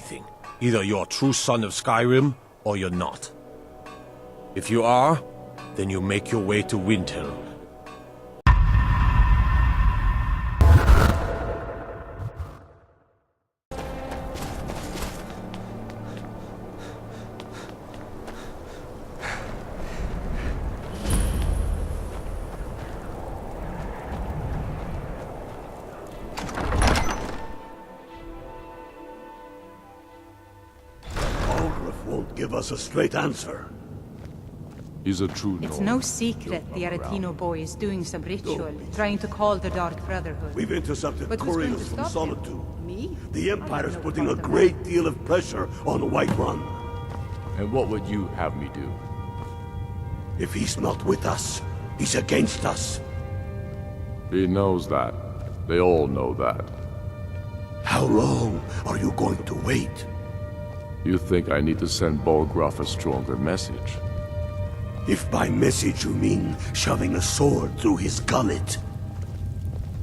thing. Either you're a true son of Skyrim, or you're not. If you are, then you make your way to Windhelm. Won't give us a straight answer. He's a true It's Nord. no secret the Aretino boy is doing some ritual, trying to call the Dark Brotherhood. We've intercepted But who's going couriers to from stop him? Solitude. Me? The I Empire's have no putting a part of great deal of pressure on Whiterun. And what would you have me do? If he's not with us, he's against us. He knows that. They all know that. How long are you going to wait? You think I need to send Bolgraf a stronger message? If by message you mean shoving a sword through his gullet.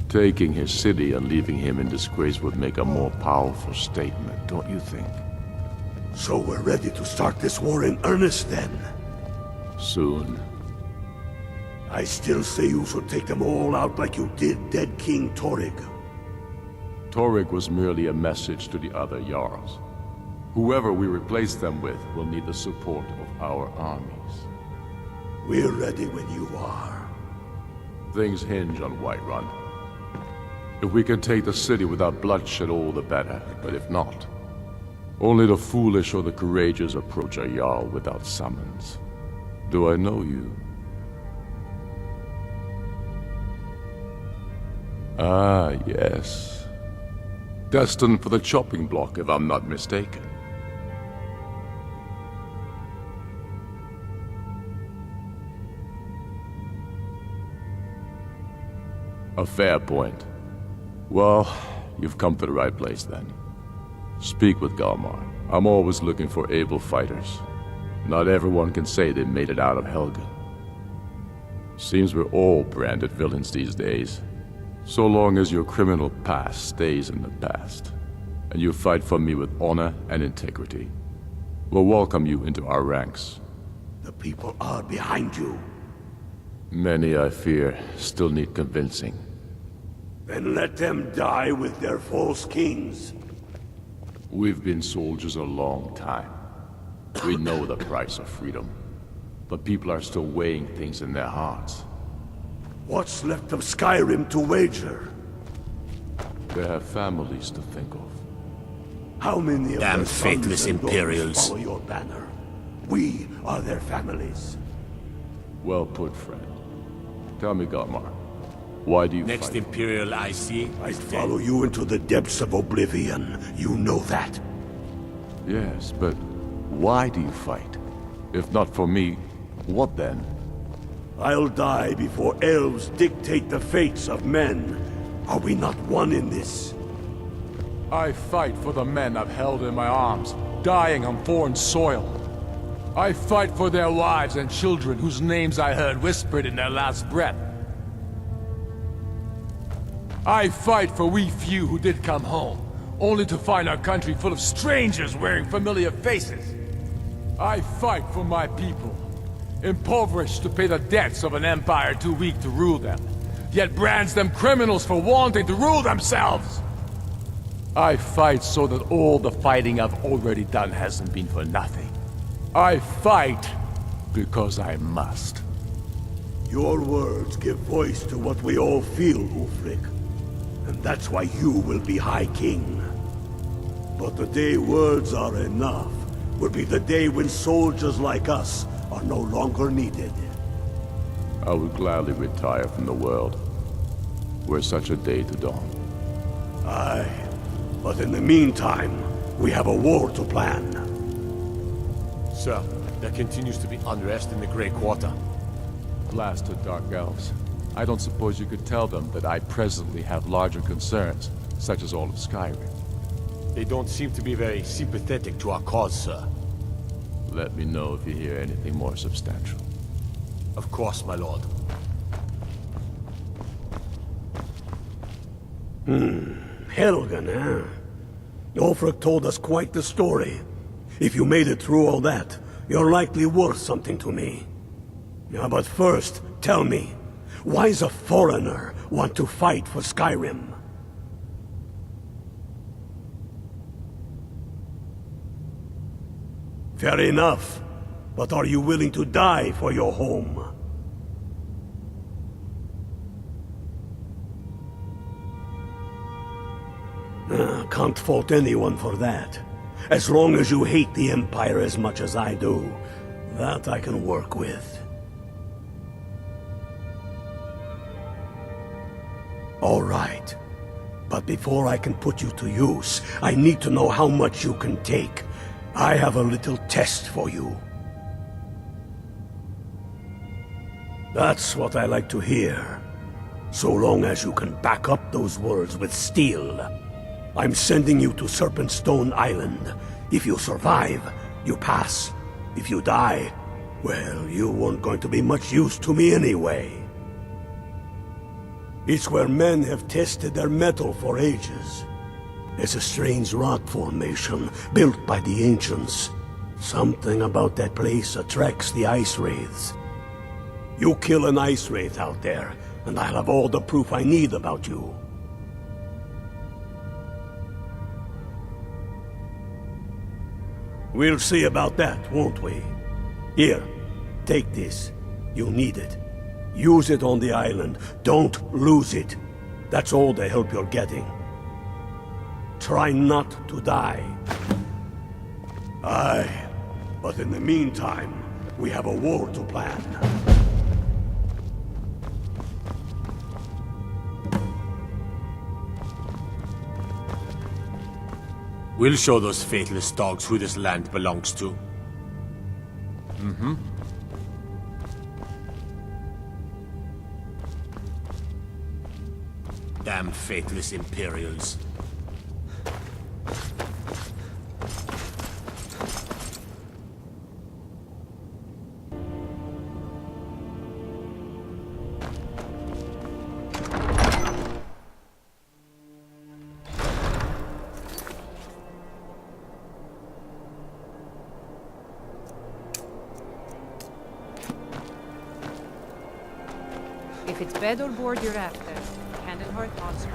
Taking his city and leaving him in disgrace would make a more powerful statement, don't you think? So we're ready to start this war in earnest then? Soon. I still say you should take them all out like you did dead King Torrig. Torrig was merely a message to the other Jarls. Whoever we replace them with will need the support of our armies. We're ready when you are. Things hinge on Whiterun. If we can take the city without bloodshed, all the better. But if not, only the foolish or the courageous approach a Jarl without summons. Do I know you? Ah, yes. Destined for the chopping block, if I'm not mistaken. A fair point. Well, you've come to the right place then. Speak with Galmar. I'm always looking for able fighters. Not everyone can say they made it out of Helgen. Seems we're all branded villains these days. So long as your criminal past stays in the past, and you fight for me with honor and integrity, we'll welcome you into our ranks. The people are behind you. Many, I fear, still need convincing. Then let them die with their false kings. We've been soldiers a long time. We know the price of freedom. But people are still weighing things in their hearts. What's left of Skyrim to wager? They have families to think of. How many of Damn their sons faithless and daughters Imperials. follow your banner? We are their families. Well put, friend. Tell me, Galmar, why do you Next fight? Imperial I see I'd is follow dead. you into the depths of oblivion. You know that. Yes, but why do you fight? If not for me, what then? I'll die before elves dictate the fates of men. Are we not one in this? I fight for the men I've held in my arms, dying on foreign soil. I fight for their wives and children whose names I heard whispered in their last breath. I fight for we few who did come home, only to find our country full of strangers wearing familiar faces. I fight for my people, impoverished to pay the debts of an empire too weak to rule them, yet brands them criminals for wanting to rule themselves. I fight so that all the fighting I've already done hasn't been for nothing. I fight because I must. Your words give voice to what we all feel, Ulfric. And that's why you will be High King. But the day words are enough will be the day when soldiers like us are no longer needed. I would gladly retire from the world, were such a day to dawn. Aye, but in the meantime, we have a war to plan. Sir, there continues to be unrest in the Grey Quarter. Blasted Dark Elves. I don't suppose you could tell them that I presently have larger concerns, such as all of Skyrim. They don't seem to be very sympathetic to our cause, sir. Let me know if you hear anything more substantial. Of course, my lord. Helgen, huh? Ulfric told us quite the story. If you made it through all that, you're likely worth something to me. Yeah, but first, tell me, why does a foreigner want to fight for Skyrim? Fair enough, but are you willing to die for your home? Can't fault anyone for that. As long as you hate the Empire as much as I do, that I can work with. All right. But before I can put you to use, I need to know how much you can take. I have a little test for you. That's what I like to hear. So long as you can back up those words with steel. I'm sending you to Serpentstone Island. If you survive, you pass. If you die, well, you weren't going to be much use to me anyway. It's where men have tested their metal for ages. It's a strange rock formation built by the ancients. Something about that place attracts the ice wraiths. You kill an ice wraith out there, and I'll have all the proof I need about you. We'll see about that, won't we? Here, take this. You'll need it. Use it on the island. Don't lose it. That's all the help you're getting. Try not to die. Aye, but in the meantime, we have a war to plan. We'll show those faithless dogs who this land belongs to. Damn faithless Imperials. If it's bed or board you're after, Candleheart answer.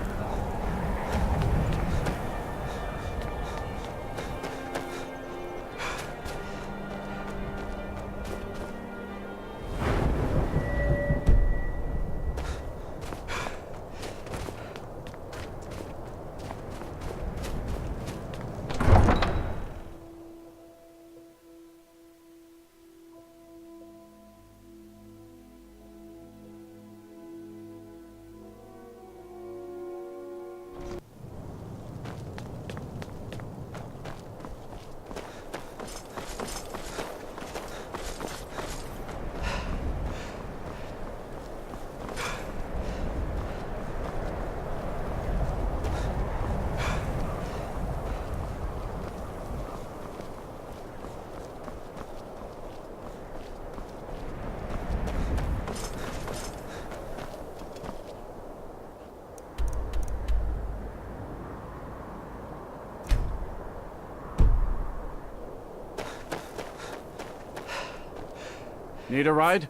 Need a ride?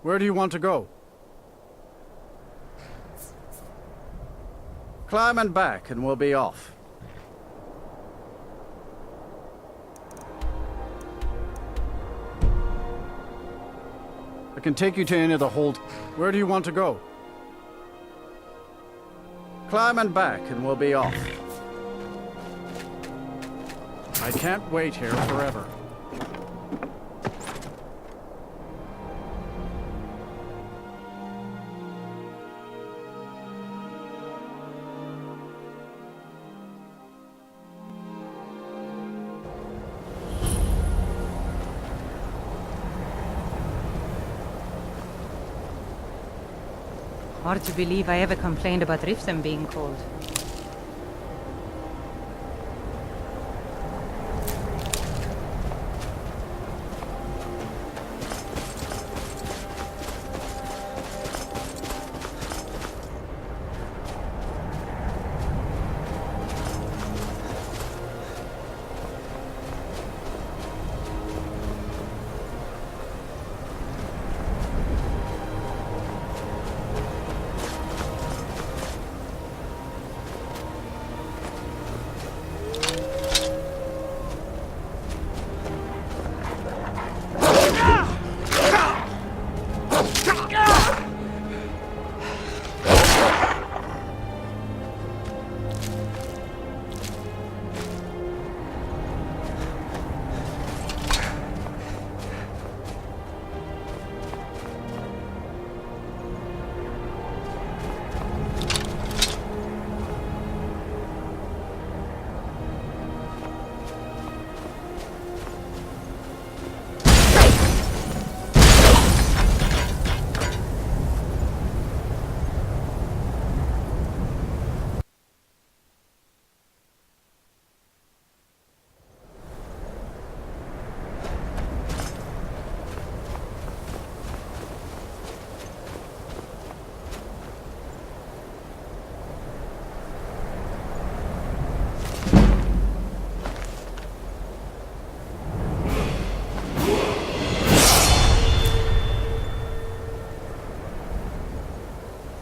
Where do you want to go? Climb and back and we'll be off. I can take you to any of the hold. Where do you want to go? Climb and back and we'll be off. I can't wait here forever. Hard to believe I ever complained about Riften being cold.